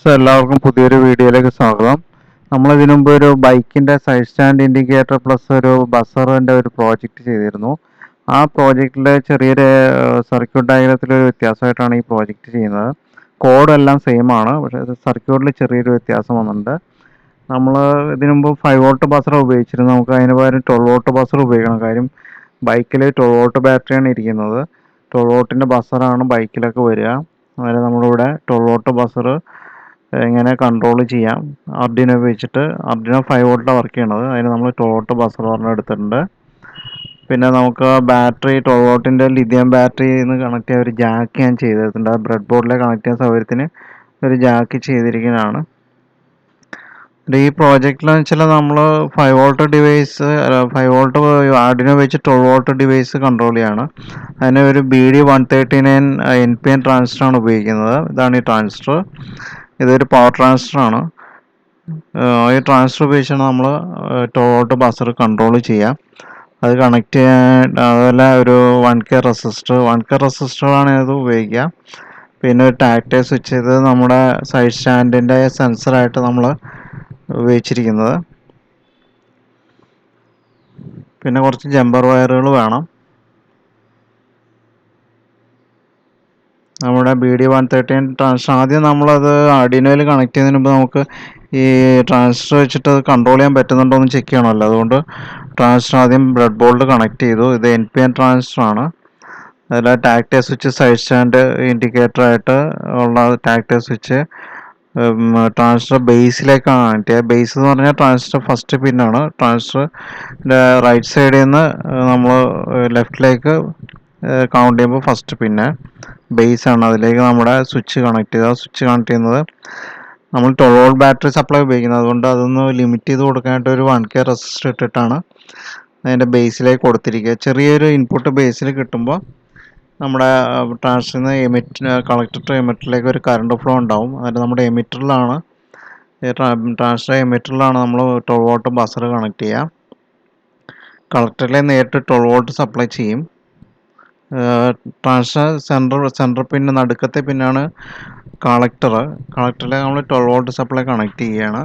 എല്ലാവർക്കും പുതിയൊരു വീഡിയോയിലേക്ക് സ്വാഗതം. നമ്മൾ ഇതിനു മുമ്പ് ഒരു ബൈക്കിന്റെ സൈഡ് സ്റ്റാൻഡ് ഇൻഡിക്കേറ്റർ പ്ലസ് ഒരു ബസറിന്റെ ഒരു പ്രോജക്റ്റ് ചെയ്തിരുന്നു. ആ പ്രോജക്റ്റിലെ ചെറിയൊരു സർക്യൂട്ട് ഡയഗ്രത്തിലൊരു വ്യത്യാസമായിട്ടാണ് ഈ പ്രോജക്റ്റ് ചെയ്യുന്നത്. കോഡ് എല്ലാം സെയിം ആണ്, പക്ഷേ സർക്യൂട്ടിൽ ചെറിയൊരു വ്യത്യാസം വന്നിട്ടുണ്ട്. നമ്മൾ ഇതിനു മുമ്പ് 5 വോൾട്ട് ബസർ ഉപയോഗിച്ചിരുന്നു. നമുക്ക് അതിന് പകരം 12 വോൾട്ട് ബസർ ഉപയോഗിക്കണം. കാര്യം ബൈക്കിൽ 12 വോൾട്ട് ബാറ്ററിയാണ് ഇരിക്കുന്നത്. 12 വോൾട്ടിന്റെ ബസറാണ് ബൈക്കിലൊക്കെ വരിക. അതായത് നമ്മളിവിടെ 12 വോൾട്ട് ബസർ എങ്ങനെ കൺട്രോൾ ചെയ്യാം അർഡിനോ ഉപയോഗിച്ചിട്ട്. അർഡിനോ 5 വോൾട്ടിലാണ് വർക്ക് ചെയ്യണത്. അതിന് നമ്മൾ 12 വോൾട്ട് ബസർ പറഞ്ഞ് എടുത്തിട്ടുണ്ട്. പിന്നെ നമുക്ക് ബാറ്ററി 12 വോൾട്ടിൻ്റെ ലിഥിയം ബാറ്ററിന്ന് കണക്ട് ചെയ്യാൻ ഒരു ജാക്ക് ഞാൻ ചെയ്തിട്ടുണ്ട്. ബ്രെഡ് ബോർഡിലെ കണക്ട് ചെയ്യാൻ സൗകര്യത്തിന് ഒരു ജാക്ക് ചെയ്തിരിക്കുന്നതാണ്. ഈ പ്രോജക്റ്റിലെന്ന് വെച്ചാൽ നമ്മൾ 5 വോൾട്ട് ഡിവൈസ് 5 വോൾട്ട് ആർഡിനോ വെച്ച് 12 വോൾട്ട് ഡിവൈസ് കൺട്രോൾ ചെയ്യാണ്. അതിന് ഒരു BD139 NPN ട്രാൻസിസ്റ്ററാണ് ഉപയോഗിക്കുന്നത്. ഇതാണ് ഈ ട്രാൻസിസ്റ്റർ. ഇതൊരു പവർ ട്രാൻസിസ്റ്ററാണ്. ഈ ട്രാൻസിസ്റ്റർ ഉപയോഗിച്ചാണ് നമ്മൾ 12 വോൾട്ട് ബസർ കൺട്രോൾ ചെയ്യുക. അത് കണക്ട് ചെയ്യാൻ അതുപോലെ ഒരു 1K റെസിസ്റ്ററാണ് ഇത് ഉപയോഗിക്കുക. പിന്നെ ഒരു ടാക്ടൈൽ സ്വിച്ച്, ഇത് നമ്മുടെ സൈഡ് സ്റ്റാൻഡിൻ്റെ സെൻസറായിട്ട് നമ്മൾ ഉപയോഗിച്ചിരിക്കുന്നത്. പിന്നെ കുറച്ച് ജമ്പർ വയറുകൾ വേണം. നമ്മുടെ BD139 ട്രാൻസിസ്റ്റർ ആദ്യം നമ്മളത് ആർഡിനോയിൽ കണക്ട് ചെയ്യുന്നതിന് മുമ്പ് നമുക്ക് ഈ ട്രാൻസിസ്റ്റർ വെച്ചിട്ട് അത് കൺട്രോൾ ചെയ്യാൻ പറ്റുന്നുണ്ടോ എന്ന് ചെക്ക് ചെയ്യണമല്ലോ. അതുകൊണ്ട് ട്രാൻസിസ്റ്റർ ആദ്യം ബ്രെഡ് ബോർഡിൽ കണക്ട് ചെയ്തു. ഇത് NPN ട്രാൻസിസ്റ്റർ ആണ്. അതിൽ tactile switch side stand indicator ആയിട്ട് ഉള്ള ടാക്ടൈൽ സ്വിച്ച് ട്രാൻസിസ്റ്റർ ബേസിലേക്കാണ് കണക്ട് ചെയ്യുക. ബേസ് എന്ന് പറഞ്ഞാൽ ട്രാൻസിസ്റ്റർ ഫസ്റ്റ് പിന്നാണ്. ട്രാൻസിസ്റ്ററിൻ്റെ റൈറ്റ് സൈഡിൽ നിന്ന് നമ്മൾ ലെഫ്റ്റിലേക്ക് കൗണ്ട് ചെയ്യുമ്പോൾ ഫസ്റ്റ് പിന്നെ ബേസ് ആണ്. അതിലേക്ക് നമ്മുടെ സ്വിച്ച് കണക്ട് ചെയ്ത്, ആ സ്വിച്ച് കണക്ട് ചെയ്യുന്നത് നമ്മൾ 12 വോൾട്ട് ബാറ്ററി സപ്ലൈ ഉപയോഗിക്കുന്നത്. അതുകൊണ്ട് അതൊന്ന് ലിമിറ്റ് ചെയ്ത് കൊടുക്കാനായിട്ട് ഒരു 1K റെസിസ്റ്റർ ഇട്ടിട്ടാണ് അതിൻ്റെ ബേസിലേക്ക് കൊടുത്തിരിക്കുക. ചെറിയൊരു ഇൻപുട്ട് ബേസിൽ കിട്ടുമ്പോൾ നമ്മുടെ ട്രാൻസിസ്റ്ററിൽ നിന്ന് കളക്ടർ ടു എമിറ്ററിലേക്ക് ഒരു കറണ്ട് ഫ്ലോ ഉണ്ടാവും. അതിൽ നമ്മുടെ എമിറ്ററിലാണ് ട്രാൻസിസ്റ്റർ എമിറ്ററിലാണ് നമ്മൾ 12 വോൾട്ട് ബസർ കണക്ട് ചെയ്യുക. കളക്ടറിലെ നേരിട്ട് 12 വോൾട്ട് സപ്ലൈ ചെയ്യും. ട്രാൻസിസ്റ്റർ സെൻട്രൽ പിന്ന് നടുക്കത്തെ പിന്നാണ് കളക്ടറിലെ നമ്മൾ 12 വോൾട്ട് സപ്ലൈ കണക്ട് ചെയ്യുകയാണ്.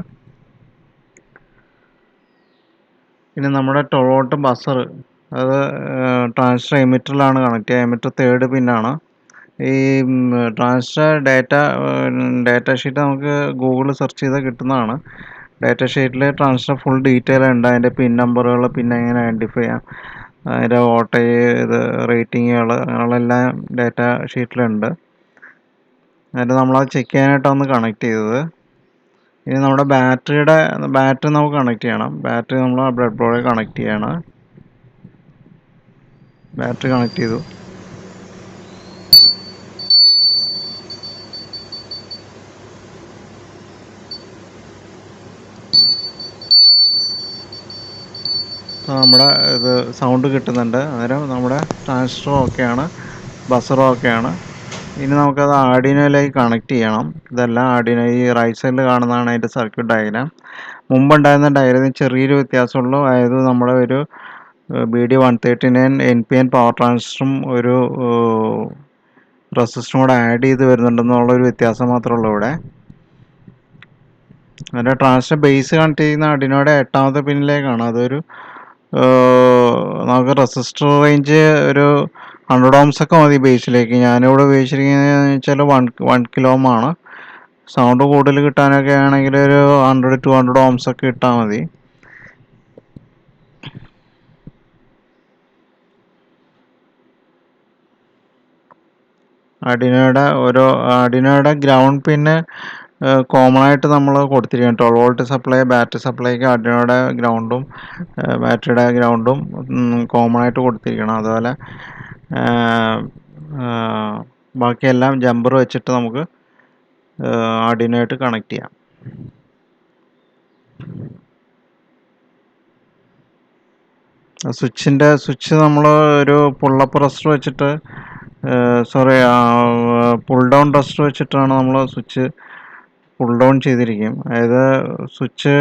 പിന്നെ നമ്മുടെ 12 വോൾട്ട് ബസർ അത് ട്രാൻസിസ്റ്റർ എമിറ്ററിലാണ് കണക്ട് ചെയ്യുക. എമിറ്റർ തേർഡ് പിന്നാണ്. ഈ ട്രാൻസിസ്റ്റർ ഡാറ്റ ഷീറ്റ് നമുക്ക് ഗൂഗിളിൽ സെർച്ച് ചെയ്താൽ കിട്ടുന്നതാണ്. ഡാറ്റ ഷീറ്റിൽ ട്രാൻസിസ്റ്റർ ഫുൾ ഡീറ്റെയിൽ ഉണ്ട്. അതിൻ്റെ പിൻ നമ്പറുകൾ, പിന്നെ എങ്ങനെ ഐഡൻറ്റിഫൈ ചെയ്യാം, അതിൻ്റെ വോൾട്ടേജ്, ഇത് റേറ്റിങ്ങുകൾ, അങ്ങനെയുള്ള എല്ലാം ഡാറ്റ ഷീറ്റിലുണ്ട്. എന്നിട്ട് നമ്മളത് ചെക്ക് ചെയ്യാനായിട്ടാണ് കണക്ട് ചെയ്തത്. ഇനി നമ്മുടെ ബാറ്ററി നമുക്ക് കണക്ട് ചെയ്യണം. ബാറ്ററി നമ്മൾ ബ്രെഡ് ബോർഡിൽ കണക്ട് ചെയ്യണം. ബാറ്ററി കണക്ട് ചെയ്തു. നമ്മുടെ ഇത് സൗണ്ട് കിട്ടുന്നുണ്ട്. അന്നേരം നമ്മുടെ ട്രാൻസിസ്റ്റർ ഓക്കെയാണ്, ബസറും ഓക്കെയാണ്. ഇനി നമുക്കത് ആർഡിനോയിലേക്ക് കണക്ട് ചെയ്യണം. ഇതെല്ലാം ആർഡിനോ, ഈ റൈറ്റ് സൈഡിൽ കാണുന്നതാണ് അതിൻ്റെ സർക്യൂട്ട് ഡയഗ്രാം. മുമ്പുണ്ടായിരുന്ന ഡയഗ്രാമിൽ ചെറിയൊരു വ്യത്യാസമുള്ളൂ. അതായത് നമ്മുടെ ഒരു BD139 NPN പവർ ട്രാൻസിസ്റ്ററും ഒരു റെസിസ്റ്ററും കൂടെ ആഡ് ചെയ്ത് വരുന്നുണ്ടെന്നുള്ളൊരു വ്യത്യാസം മാത്രമേ ഉള്ളൂ ഇവിടെ. അതിൻ്റെ ട്രാൻസിസ്റ്റർ ബേസ് കണക്ട് ചെയ്യുന്ന ആർഡിനോയുടെ 8ാമത്തെ പിന്നിലേക്കാണ്. അതൊരു നമുക്ക് റെസിസ്റ്റർ റേഞ്ച് ഒരു 100 ohms ഒക്കെ മതി ബേസിലേക്ക്. ഞാനിവിടെ ഉപയോഗിച്ചിരിക്കുന്നത് വെച്ചാൽ 1 kilo ohm ആണ്. സൗണ്ട് കൂടുതൽ കിട്ടാനൊക്കെ ആണെങ്കിൽ ഒരു 100-200 ohms ഒക്കെ ഇട്ടാൽ മതി. ആർഡിനോയുടെ ഗ്രൗണ്ട് പിന്നെ കോമൺ ആയിട്ട് നമ്മൾ കൊടുത്തിരിക്കുകയാണ്. 12 വോൾട്ട് സപ്ലൈ ബാറ്ററി സപ്ലൈക്ക് ആർഡിനോയുടെ ഗ്രൗണ്ടും ബാറ്ററിയുടെ ഗ്രൗണ്ടും കോമൺ ആയിട്ട് കൊടുത്തിരിക്കണം. അതുപോലെ ബാക്കിയെല്ലാം ജമ്പർ വെച്ചിട്ട് നമുക്ക് ആർഡിനോയായിട്ട് കണക്ട് ചെയ്യാം. സ്വിച്ച് നമ്മൾ ഒരു പുള്ളപ്പ് റെസിസ്റ്റർ വെച്ചിട്ട് പുൾ ഡൗൺ റെസിസ്റ്റർ വെച്ചിട്ടാണ് നമ്മൾ സ്വിച്ച് പുൾ ഡൗൺ ചെയ്തിരിക്കും. അതായത് സ്വിച്ച്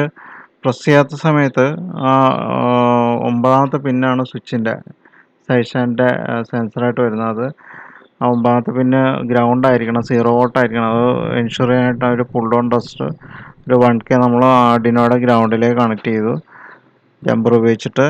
പ്രസ് ചെയ്യാത്ത സമയത്ത് ആ 9ാമത്തെ പിന്നാണ് സ്വിച്ചിൻ്റെ സൈഡ് സ്റ്റാൻഡിൻ്റെ സെൻസറായിട്ട് വരുന്നത്. ഒമ്പതാമത്തെ പിന്നെ ഗ്രൗണ്ട് ആയിരിക്കണം, 0 വോൾട്ട് ആയിരിക്കണം. അത് എൻഷുർ ചെയ്യാനായിട്ട് ഒരു പുൾ ഡൗൺ റെസിസ്റ്റർ ഒരു 1K നമ്മൾ ആർഡിനോയുടെ ഗ്രൗണ്ടിലേക്ക് കണക്ട് ചെയ്തു ജമ്പർ ഉപയോഗിച്ചിട്ട്.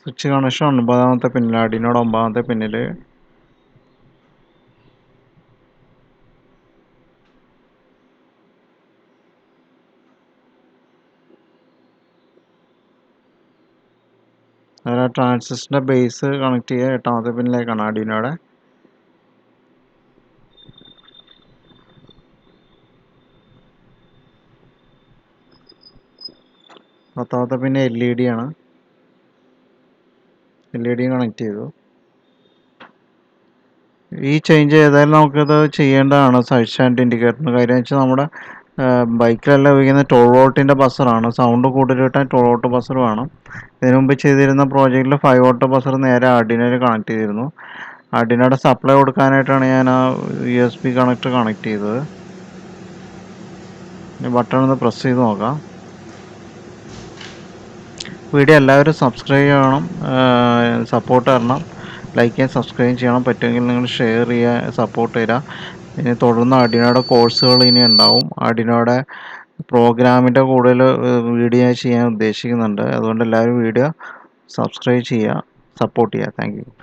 സ്വിച്ച് കണക്ഷൻ 9ാമത്തെ പിന്നിൽ, ആർഡിനോയുടെ 9ാമത്തെ പിന്നിൽ. അതിൽ ട്രാൻസിസ്റ്ററിൻ്റെ ബേസ് കണക്ട് ചെയ്യുക 8ാമത്തെ പിന്നിലേക്കാണ് ആർഡിനോയുടെ. പത്താമത്തെ പിന്നെ LED ആണ്. LED കണക്ട് ചെയ്തു. ഈ ചേഞ്ച് ചെയ്താൽ നമുക്കിത് ചെയ്യേണ്ടതാണ് സൈഡ് സ്റ്റാൻഡ് ഇൻഡിക്കേറ്ററിന്. കാര്യം വെച്ചാൽ നമ്മുടെ ബൈക്കിലെല്ലാം ഉപയോഗിക്കുന്ന 12 വോൾട്ടിൻ്റെ ബസറാണ്. സൗണ്ട് കൂടുതൽ കിട്ടാൻ 12 വോൾട്ട് ബസർ വേണം. ഇതിനു മുമ്പ് ചെയ്തിരുന്ന പ്രോജക്റ്റിൽ 5 വോൾട്ട് ബസർ നേരെ ആർഡിനോയിൽ കണക്ട് ചെയ്തിരുന്നു. ആർഡിനോയുടെ സപ്ലൈ കൊടുക്കാനായിട്ടാണ് ഞാൻ ആ USB കണക്ടർ കണക്ട് ചെയ്തത്. ഈ ബട്ടൺ ഒന്ന് പ്രസ് ചെയ്ത് നോക്കാം. വീഡിയോ എല്ലാവരും സബ്സ്ക്രൈബ് ചെയ്യണം, സപ്പോർട്ട് തരണം. ലൈക്ക് ചെയ്യാൻ സബ്സ്ക്രൈബ് ചെയ്യണം. പറ്റുമെങ്കിൽ നിങ്ങൾ ഷെയർ ചെയ്യുക, സപ്പോർട്ട് തരാം. ഇനി തുടർന്ന് ആർഡിനോയുടെ കോഴ്സുകൾ ഇനി ഉണ്ടാവും. ആർഡിനോയുടെ പ്രോഗ്രാമിൻ്റെ കൂടുതൽ വീഡിയോ ചെയ്യാൻ ഉദ്ദേശിക്കുന്നുണ്ട്. അതുകൊണ്ട് എല്ലാവരും വീഡിയോ സബ്സ്ക്രൈബ് ചെയ്യുക, സപ്പോർട്ട് ചെയ്യുക. Thank you.